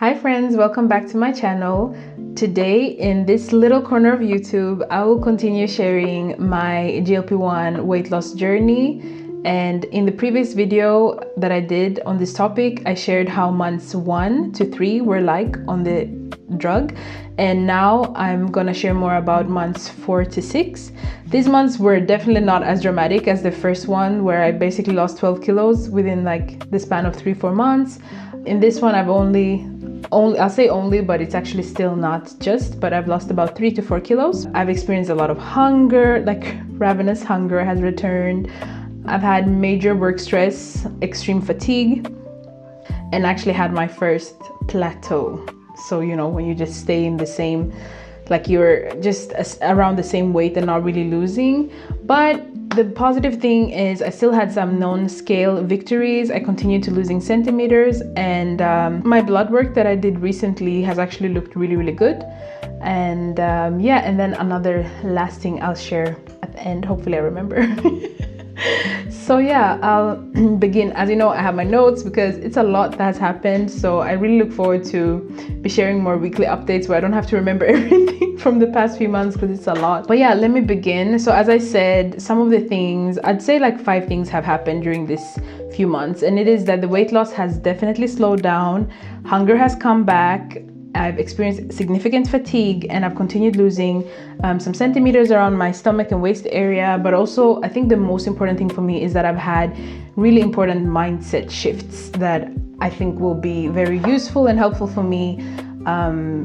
Hi friends, welcome back to my channel. Today in this little corner of YouTube, I will continue sharing my GLP-1 weight loss journey. And in the previous video that I did on this topic, I shared how months 1 to 3 were like on the drug. And now I'm gonna share more about months 4 to 6. These months were definitely not as dramatic as the first one, where I basically lost 12 kilos within like the span of 3-4 months. In this one, I've I'll say only, but it's actually still not just, but I've lost about 3 to 4 kilos. I've experienced a lot of hunger, like ravenous hunger has returned. I've had major work stress, extreme fatigue, and actually had my first plateau. So, you know, when you just stay in the same, like you're just around the same weight and not really losing. But the positive thing is I still had some non-scale victories. I continued to losing centimeters, and my blood work that I did recently has actually looked really good. And yeah, and then another last thing I'll share at the end, hopefully I remember. So yeah, I'll begin. As you know, I have my notes because it's a lot that has happened, so I really look forward to be sharing more weekly updates where I don't have to remember everything from the past few months because it's a lot. But yeah, let me begin. So as I said, some of the things, I'd say like 5 things have happened during this few months, and it is that the weight loss has definitely slowed down, hunger has come back, I've experienced significant fatigue, and I've continued losing some centimeters around my stomach and waist area. But also, I think the most important thing for me is that I've had really important mindset shifts that I think will be very useful and helpful for me,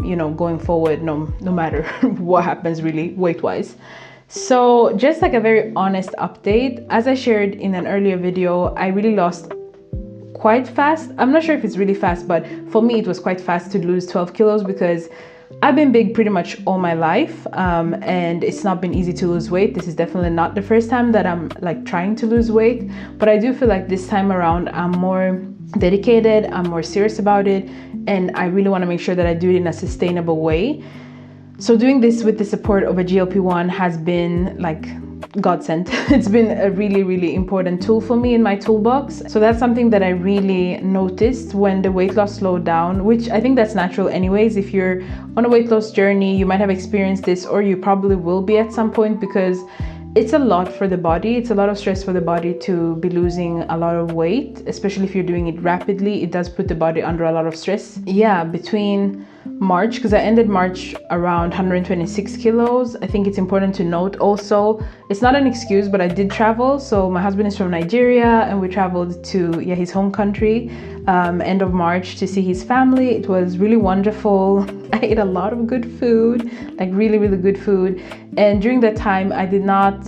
you know, going forward, no matter what happens really weight-wise. So just like a very honest update, as I shared in an earlier video, I really lost quite fast. I'm not sure if it's really fast, but for me it was quite fast to lose 12 kilos because I've been big pretty much all my life, and it's not been easy to lose weight. This is definitely not the first time that I'm like trying to lose weight, but I do feel like this time around I'm more dedicated, I'm more serious about it, and I really want to make sure that I do it in a sustainable way. So doing this with the support of a GLP-1 has been like godsend. It's been a really important tool for me in my toolbox. So that's something that I really noticed when the weight loss slowed down, which I think that's natural anyways. If you're on a weight loss journey, you might have experienced this, or you probably will be at some point, because it's a lot for the body. It's a lot of stress for the body to be losing a lot of weight, especially if you're doing it rapidly. It does put the body under a lot of stress. Yeah, between March, because I ended March around 126 kilos. I think it's important to note also, it's not an excuse, but I did travel. So my husband is from Nigeria, and we traveled to his home country end of March to see his family. It was really wonderful. I ate a lot of good food, like really good food. And during that time, I did not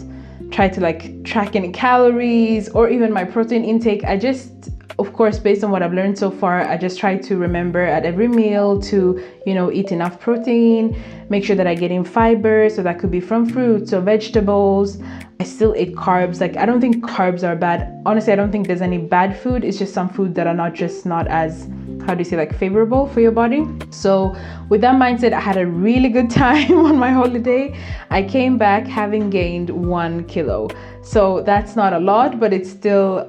try to like track any calories or even my protein intake. I just, of course, based on what I've learned so far, I just try to remember at every meal to, you know, eat enough protein, make sure that I get in fiber. So that could be from fruits or vegetables. I still ate carbs. Like, I don't think carbs are bad. Honestly, I don't think there's any bad food. It's just some food that are not as, how do you say, like favorable for your body. So with that mindset, I had a really good time on my holiday. I came back having gained 1 kilo. So that's not a lot, but it's still,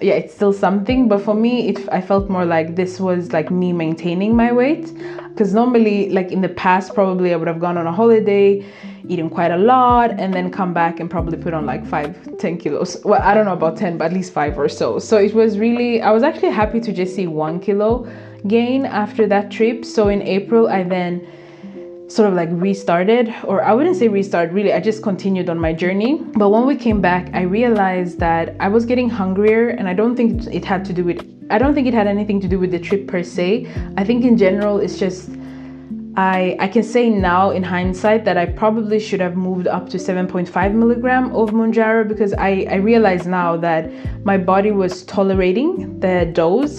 it's still something. But for me, I felt more like this was like me maintaining my weight. Because normally, like in the past, probably I would have gone on a holiday, eaten quite a lot, and then come back and probably put on like 5-10 kilos. Well, I don't know about 10, but at least 5 or so. So it was really, I was actually happy to just see 1 kilo gain after that trip. So in April, I then sort of like restarted, or I wouldn't say restart, really, I just continued on my journey. But when we came back, I realized that I was getting hungrier, and I don't think it had anything to do with the trip per se. I think in general, it's just, I can say now in hindsight that I probably should have moved up to 7.5 milligram of Mounjaro, because I realize now that my body was tolerating the dose.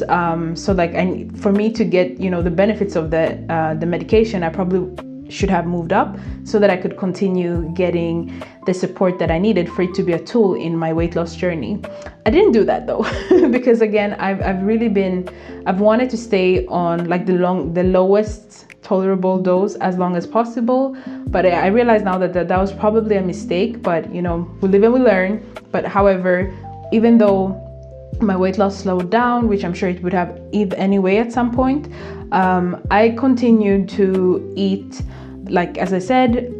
So like for me to get, you know, the benefits of the medication, I probably should have moved up so that I could continue getting the support that I needed for it to be a tool in my weight loss journey. I didn't do that though, because again, I've wanted to stay on like the lowest tolerable dose as long as possible. But I realize now that was probably a mistake, but you know, we live and we learn. But however, even though my weight loss slowed down, which I'm sure it would have anyway at some point. I continued to eat, like as I said,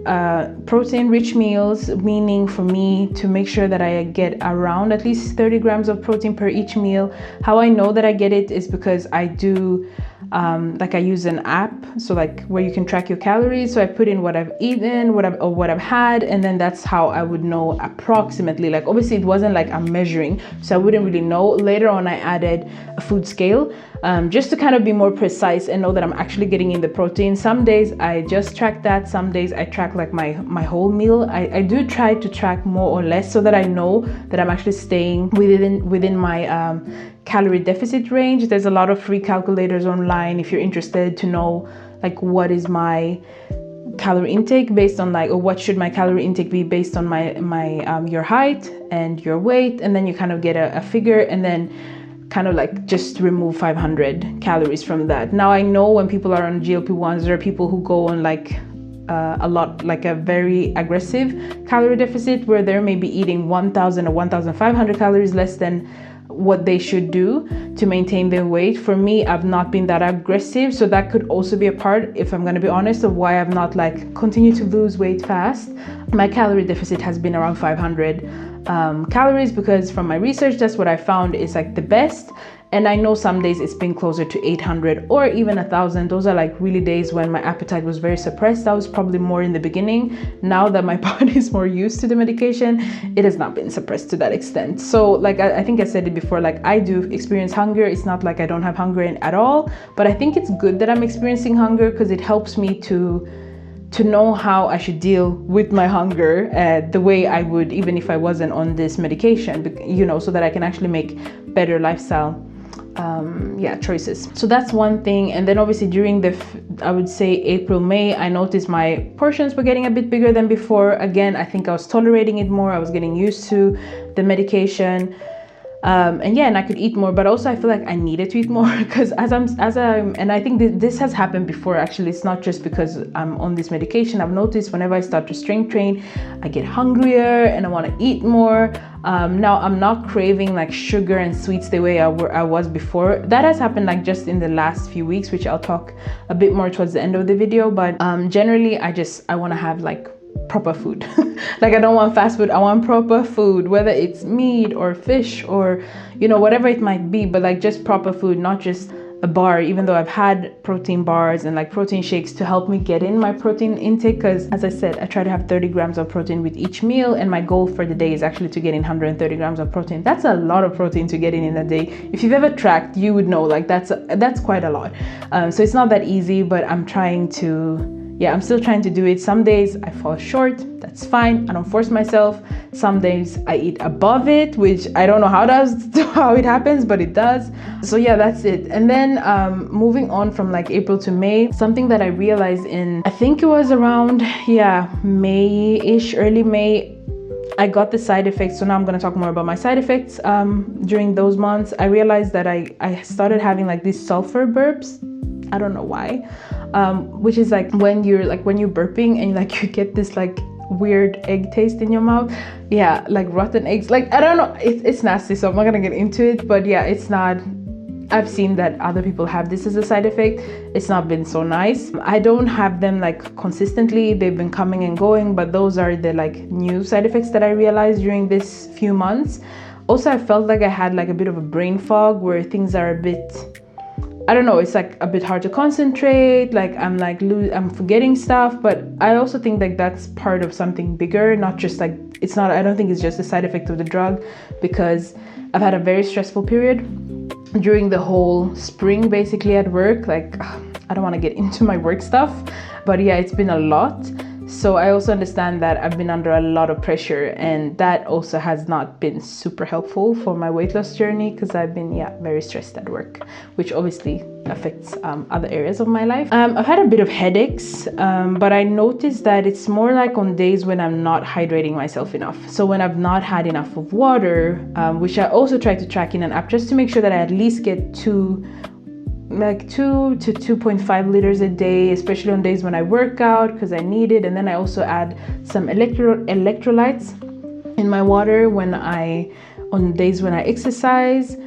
protein-rich meals, meaning for me to make sure that I get around at least 30 grams of protein per each meal. How I know that I get it is because I do like I use an app, so like where you can track your calories. So I put in what I've eaten, what I've had, and then that's how I would know approximately. Like obviously it wasn't like I'm measuring, so I wouldn't really know. Later on I added a food scale, just to kind of be more precise and know that I'm actually getting in the protein. Some days I just track that, some days I track like my whole meal. I do try to track more or less so that I know that I'm actually staying within my calorie deficit range. There's a lot of free calculators online if you're interested to know like what is my calorie intake based on like, or what should my calorie intake be based on my your height and your weight, and then you kind of get a figure, and then kind of like just remove 500 calories from that. Now I know when people are on GLP-1s, there are people who go on like a lot, like a very aggressive calorie deficit, where they're maybe eating 1,000 or 1,500 calories less than what they should do to maintain their weight. For me, I've not been that aggressive, so that could also be a part, if I'm going to be honest, of why I've not like continued to lose weight fast. My calorie deficit has been around 500 calories, because from my research, that's what I found is like the best. And I know some days it's been closer to 800 or even 1,000. Those are like really days when my appetite was very suppressed. That was probably more in the beginning. Now that my body is more used to the medication, it has not been suppressed to that extent. So like I think I said it before, like I do experience hunger. It's not like I don't have hunger at all, but I think it's good that I'm experiencing hunger, because it helps me to know how I should deal with my hunger the way I would even if I wasn't on this medication, you know, so that I can actually make better lifestyle choices. So that's one thing. And then obviously during I would say April, May, I noticed my portions were getting a bit bigger than before. Again, I think I was tolerating it more. I was getting used to the medication. And I could eat more, but also I feel like I needed to eat more, because and I think this has happened before actually. It's not just because I'm on this medication. I've noticed whenever I start to strength train, I get hungrier and I want to eat more. Now I'm not craving like sugar and sweets the way I was before. That has happened like just in the last few weeks, which I'll talk a bit more towards the end of the video. But generally I want to have like proper food. Like I don't want fast food, I want proper food, whether it's meat or fish or, you know, whatever it might be, but like just proper food, not just a bar, even though I've had protein bars and like protein shakes to help me get in my protein intake, because as I said, I try to have 30 grams of protein with each meal, and my goal for the day is actually to get in 130 grams of protein. That's a lot of protein to get in a day. If you've ever tracked, you would know like that's quite a lot. So it's not that easy, but I'm still trying to do it. Some days I fall short, that's fine. I don't force myself. Some days I eat above it, which I don't know how it happens, but it does. So yeah, that's it. And then moving on from like April to May, something that I realized in, I think it was around, May-ish, early May, I got the side effects. So now I'm going to talk more about my side effects. During those months, I realized that I started having like these sulfur burps. I don't know why, which is like when you're burping and like you get this like weird egg taste in your mouth. Yeah, like rotten eggs. Like I don't know, it's nasty, so I'm not gonna get into it. But yeah, it's not. I've seen that other people have this as a side effect. It's not been so nice. I don't have them like consistently. They've been coming and going, but those are the like new side effects that I realized during this few months. Also, I felt like I had like a bit of a brain fog where things are a bit, I don't know, it's like a bit hard to concentrate, like I'm forgetting stuff. But I also think like that's part of something bigger, not just like, I don't think it's just a side effect of the drug, because I've had a very stressful period during the whole spring basically at work. Like I don't want to get into my work stuff, but yeah, it's been a lot. So I also understand that I've been under a lot of pressure, and that also has not been super helpful for my weight loss journey, because I've been very stressed at work, which obviously affects other areas of my life. I've had a bit of headaches, but I noticed that it's more like on days when I'm not hydrating myself enough. So when I've not had enough of water, which I also try to track in an app just to make sure that I at least get 2 to 2.5 liters a day, especially on days when I work out, because I need it. And then I also add some electrolytes in my water when I on days when I exercise.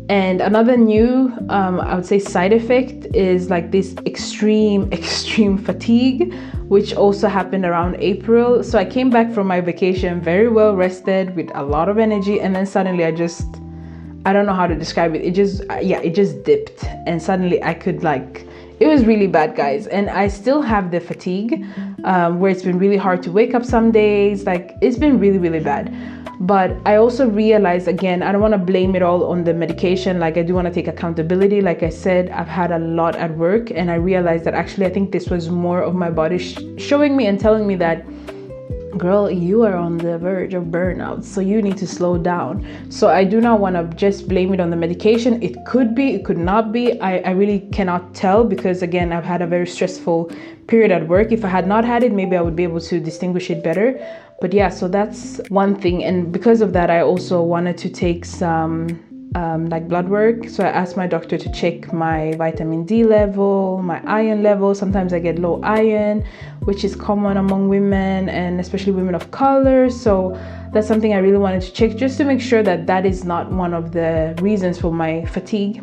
And another new, I would say, side effect is like this extreme fatigue, which also happened around April. So I came back from my vacation very well rested with a lot of energy, and then suddenly I don't know how to describe it. It just dipped, and suddenly I could it was really bad, guys. And I still have the fatigue, where it's been really hard to wake up some days. Like, it's been really, really bad. But I also realized, again, I don't want to blame it all on the medication. Like, I do want to take accountability. Like I said, I've had a lot at work, and I realized that actually I think this was more of my body showing me and telling me that, girl, you are on the verge of burnout, so you need to slow down. So I do not want to just blame it on the medication. It could be, it could not be. I really cannot tell, because again, I've had a very stressful period at work. If I had not had it, maybe I would be able to distinguish it better. But yeah, so that's one thing. And because of that, I also wanted to take some blood work. So I asked my doctor to check my vitamin D level, my iron level. Sometimes I get low iron, which is common among women, and especially women of color. So that's something I really wanted to check, just to make sure that that is not one of the reasons for my fatigue.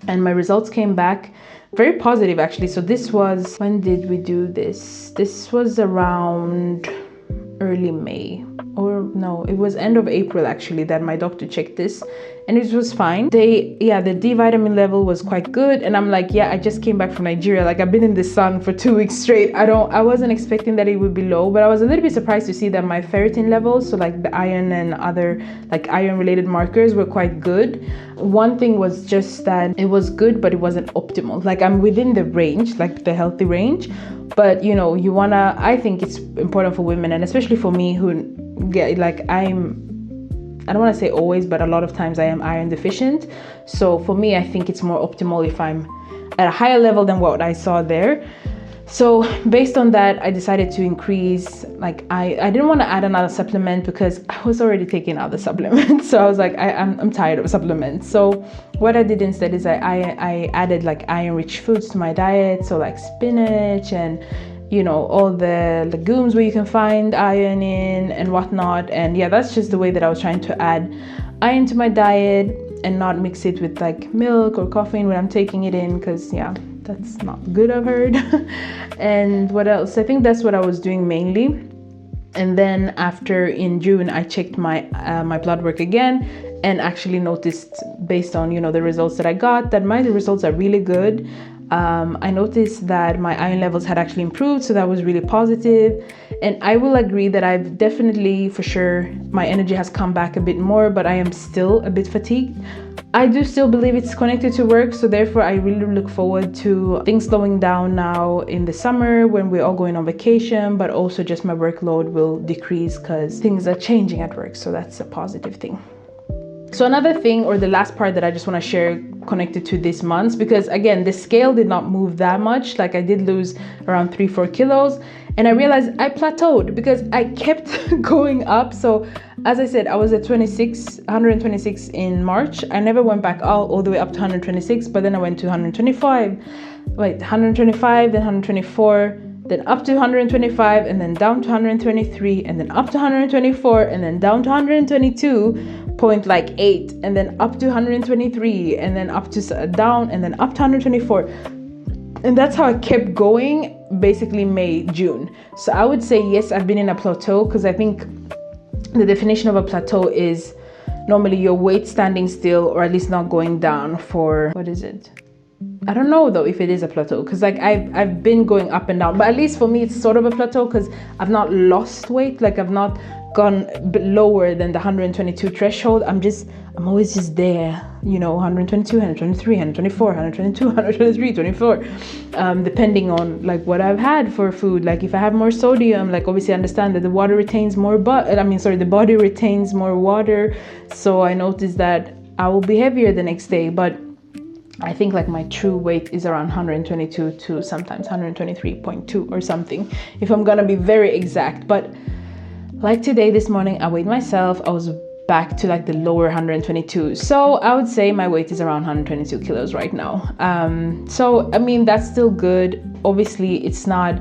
And my results came back very positive, actually. So this was, when did we do this? This was around early May, or no, it was end of April actually, that my doctor checked this, and it was fine. The D vitamin level was quite good, and I'm like, yeah, I just came back from Nigeria. Like, I've been in the sun for 2 weeks straight. I wasn't expecting that it would be low, but I was a little bit surprised to see that my ferritin levels, so like the iron and other like iron related markers, were quite good. One thing was just that it was good, but it wasn't optimal. Like, I'm within the range, like the healthy range, but I think it's important for women, and especially for me, who get I don't want to say always, but a lot of times I am iron deficient. So for me, I think it's more optimal if I'm at a higher level than what I saw there. So based on that, I decided to increase, I didn't want to add another supplement because I was already taking other supplements. So I was like, I'm tired of supplements. So what I did instead is I added like iron rich foods to my diet. So like spinach and all the legumes where you can find iron in and whatnot. And yeah, that's just the way that I was trying to add iron to my diet and not mix it with like milk or caffeine when I'm taking it in, because yeah, that's not good, I've heard. And what else? I think that's what I was doing mainly. And then after, in June, I checked my blood work again, and actually noticed, based on the results that I got, that my results are really good. I noticed that my iron levels had actually improved, so that was really positive. And I will agree that I've definitely, for sure, my energy has come back a bit more, but I am still a bit fatigued. I do still believe it's connected to work, so therefore I really look forward to things slowing down now in the summer when we're all going on vacation, but also just my workload will decrease because things are changing at work, so that's a positive thing. So another thing, or the last part that I just want to share connected to this month, because again, the scale did not move that much. Like, I did lose around 3-4 kilos, and I realized I plateaued because I kept going up. So as I said, I was at 126 in March. I never went back all the way up to 126, but then I went to 125, then 124, then up to 125, and then down to 123, and then up to 124, and then down to 122.8, and then up to 123, and then up to down, and then up to 124. And that's how I kept going, basically May, June. So I would say, yes, I've been in a plateau, because I think the definition of a plateau is normally your weight standing still, or at least not going down for, what is it? I don't know though if it is a plateau, because like I've been going up and down, but at least for me it's sort of a plateau, because I've not lost weight. Like, I've not gone lower than the 122 threshold. I'm always just there, 122, 123, 124, 122, 123, 24, depending on like what I've had for food. Like, if I have more sodium, like obviously I understand that the body retains more water. So I noticed that I will be heavier the next day, but I think like my true weight is around 122 to sometimes 123.2 or something, if I'm gonna be very exact. But like today, this morning, I weighed myself. I was back to like the lower 122. So I would say my weight is around 122 kilos right now. So I mean, that's still good. Obviously, it's not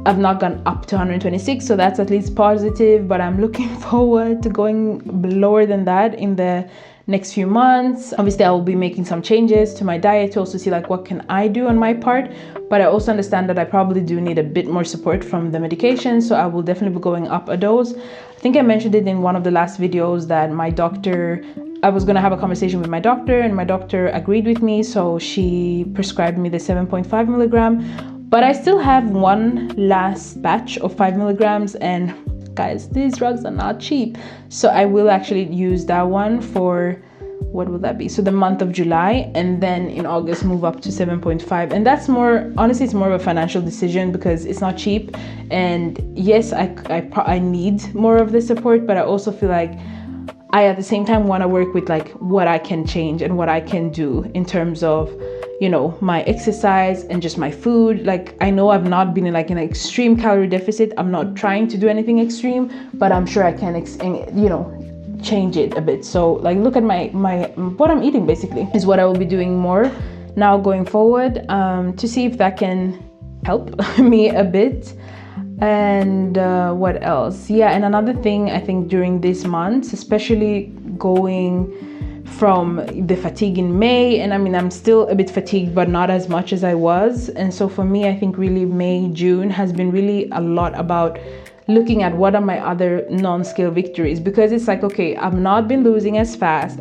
I've not gone up to 126, so that's at least positive, but I'm looking forward to going lower than that in the next few months. Obviously, I will be making some changes to my diet to also see like what can I do on my part, but I also understand that I probably do need a bit more support from the medication, so I will definitely be going up a dose. I think I mentioned it in one of the last videos that I was gonna have a conversation with my doctor, and my doctor agreed with me, so she prescribed me the 7.5 milligram. But I still have one last batch of 5 milligrams, and guys, these drugs are not cheap. So I will actually use that one for, what will that be? So the month of July, and then in August move up to 7.5. And that's more, honestly, it's more of a financial decision because it's not cheap. And yes, I need more of the support, but I also feel like I at the same time want to work with like what I can change and what I can do in terms of, you know, my exercise and just my food. Like, I know I've not been in like an extreme calorie deficit. I'm not trying to do anything extreme, but I'm sure I can, you know, change it a bit. So like, look at my what I'm eating basically is what I will be doing more now going forward, to see if that can help me a bit. And what else? Yeah, and another thing I think during these months, especially going from the fatigue in May, and I mean, I'm still a bit fatigued, but not as much as I was. And so for me, I think really May, June has been really a lot about looking at what are my other non-scale victories, because it's like, okay, I've not been losing as fast.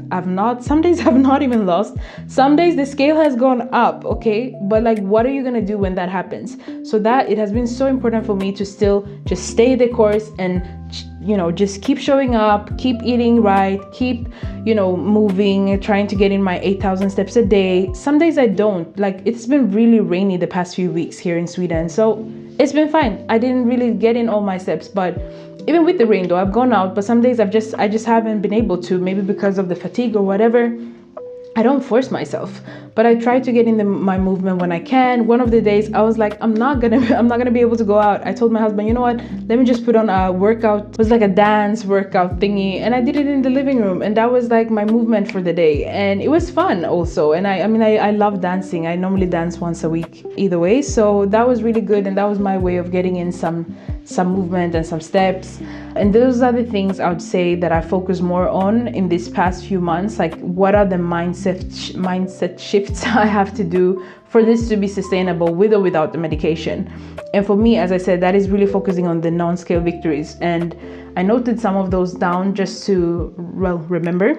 Some days I've not even lost. Some days the scale has gone up, okay? But like, what are you gonna do when that happens? So that it has been so important for me to still just stay the course and, you know, just keep showing up, keep eating right, keep, you know, moving, trying to get in my 8,000 steps a day. Some days I don't. Like, it's been really rainy the past few weeks here in Sweden, so it's been fine. I didn't really get in all my steps, but even with the rain though, I've gone out, but some days I just haven't been able to, maybe because of the fatigue or whatever. I don't force myself, but I try to get in my movement when I can. One of the days I was like, I'm not gonna be able to go out. I told my husband, you know what, let me just put on a workout. It was like a dance workout thingy, and I did it in the living room, and that was like my movement for the day, and it was fun also. And I love dancing. I normally dance once a week either way, so that was really good, and that was my way of getting in some movement and some steps. And those are the things I would say that I focus more on in these past few months. Like, what are the mindset shifts I have to do for this to be sustainable with or without the medication? And for me, as I said, that is really focusing on the non-scale victories. And I noted some of those down just to, well, remember.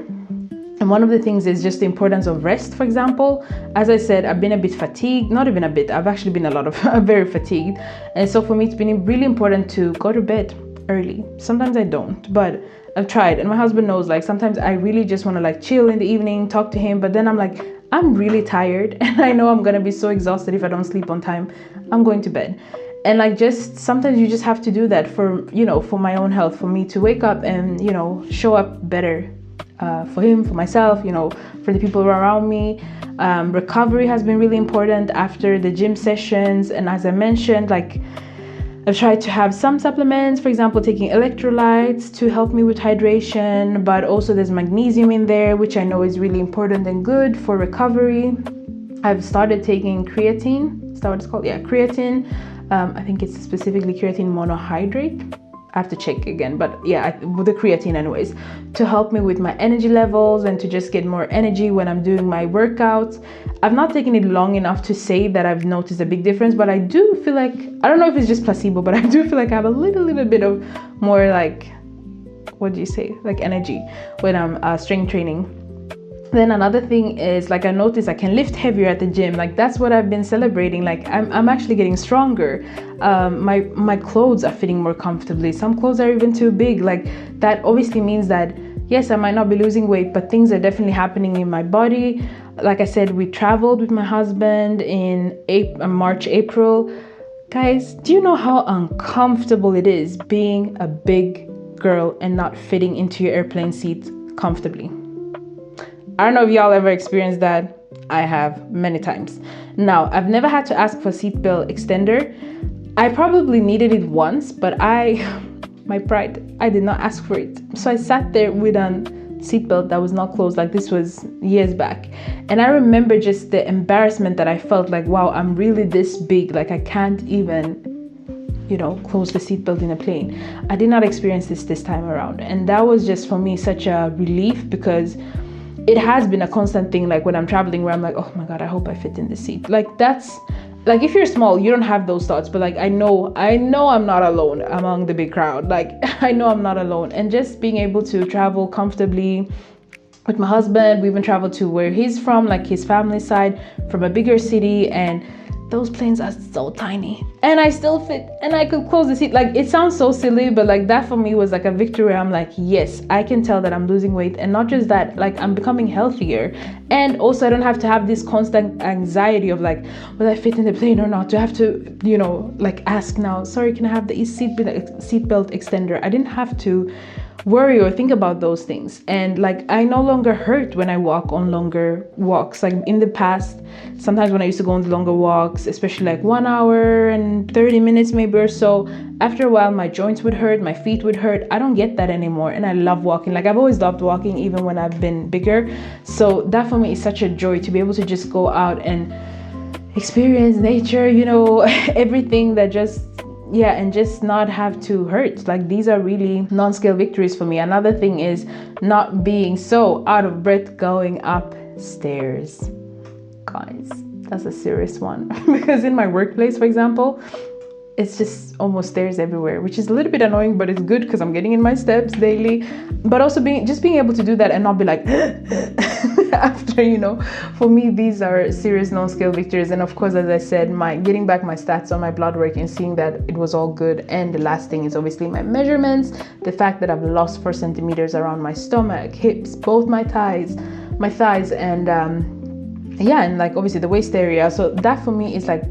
And one of the things is just the importance of rest, for example. As I said, I've been a bit fatigued, not even a bit, I've actually been very fatigued. And so for me, it's been really important to go to bed early. Sometimes I don't, but I've tried. And my husband knows, like, sometimes I really just want to like chill in the evening, talk to him, but then I'm like, I'm really tired and I know I'm going to be so exhausted if I don't sleep on time. I'm going to bed. And like, just sometimes you just have to do that for, you know, for my own health, for me to wake up and, you know, show up better. For him, for myself, you know, for the people around me. Recovery has been really important after the gym sessions. And as I mentioned, like, I've tried to have some supplements, for example, taking electrolytes to help me with hydration, but also there's magnesium in there, which I know is really important and good for recovery. I've started taking creatine. Is that what it's called? Yeah, creatine. I think it's specifically creatine monohydrate. I have to check again, but yeah, with the creatine anyways, to help me with my energy levels and to just get more energy when I'm doing my workouts. I've not taken it long enough to say that I've noticed a big difference, but I do feel like, I don't know if it's just placebo, but I do feel like I have a little bit of more like, what do you say? Like energy when I'm strength training. Then another thing is, like, I noticed I can lift heavier at the gym. Like, that's what I've been celebrating. Like, I'm actually getting stronger. My clothes are fitting more comfortably. Some clothes are even too big. Like, that obviously means that, yes, I might not be losing weight, but things are definitely happening in my body. Like I said, we traveled with my husband in March, April. Guys, do you know how uncomfortable it is being a big girl and not fitting into your airplane seat comfortably? I don't know if y'all ever experienced that. I have many times. Now, I've never had to ask for a seatbelt extender. I probably needed it once, but my pride, I did not ask for it. So I sat there with a seatbelt that was not closed. Like, this was years back. And I remember just the embarrassment that I felt, like, wow, I'm really this big. Like, I can't even close the seatbelt in a plane. I did not experience this time around, and that was just for me such a relief, because it has been a constant thing, like when I'm traveling, where I'm like, oh my god, I hope I fit in the seat. Like, that's like, if you're small, you don't have those thoughts, but like I know I'm not alone among the big crowd. Like, I know I'm not alone. And just being able to travel comfortably with my husband, we even traveled to where he's from, like his family side, from a bigger city, and those planes are so tiny, and I still fit, and I could close the seat. Like, it sounds so silly, but like that for me was like a victory. I'm like, yes, I can tell that I'm losing weight, and not just that, like I'm becoming healthier. And also I don't have to have this constant anxiety of like, will I fit in the plane or not? Do I have to, like ask now, sorry, can I have the seatbelt extender? I didn't have to worry or think about those things. And like, I no longer hurt when I walk on longer walks. Like in the past, sometimes when I used to go on the longer walks, especially like 1 hour and 30 minutes maybe or so, after a while my joints would hurt, my feet would hurt. I don't get that anymore, and I love walking. Like, I've always loved walking, even when I've been bigger. So that for me is such a joy, to be able to just go out and experience nature, everything that and just not have to hurt. Like, these are really non-scale victories for me. Another thing is not being so out of breath going upstairs. Guys, that's a serious one. Because in my workplace, for example, it's just almost stairs everywhere, which is a little bit annoying, but it's good because I'm getting in my steps daily. But also being able to do that and not be like after, for me, these are serious non-scale victories. And of course, as I said, my getting back my stats on my blood work and seeing that it was all good. And the last thing is obviously my measurements, the fact that I've lost 4 centimeters around my stomach, hips, both my thighs, and and like obviously the waist area. So that for me is like,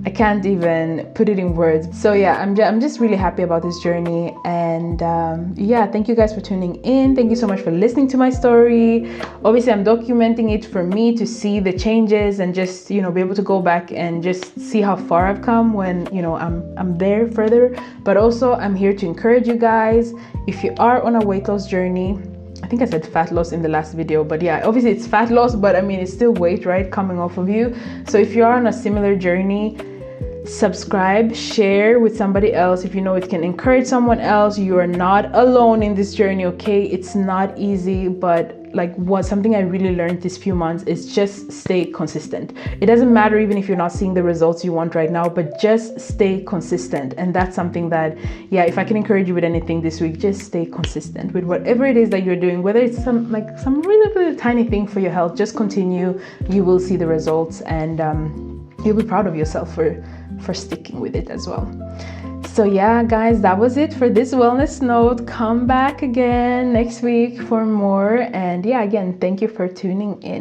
I can't even put it in words. So yeah, I'm just really happy about this journey. And thank you guys for tuning in. Thank you so much for listening to my story. Obviously, I'm documenting it for me to see the changes and just, be able to go back and just see how far I've come when, I'm there further. But also, I'm here to encourage you guys. If you are on a weight loss journey, I think I said fat loss in the last video, but yeah, obviously it's fat loss, but I mean, it's still weight, right, coming off of you. So if you are on a similar journey, subscribe, share with somebody else if you know it can encourage someone else. You are not alone in this journey, okay? It's not easy, but like something I really learned this few months is just stay consistent. It doesn't matter even if you're not seeing the results you want right now, but just stay consistent. And that's something that, if I can encourage you with anything this week, just stay consistent with whatever it is that you're doing, whether it's some really, really tiny thing for your health. Just continue. You will see the results, and you'll be proud of yourself for sticking with it as well. So yeah, guys, that was it for this wellness note. Come back again next week for more. And again, thank you for tuning in.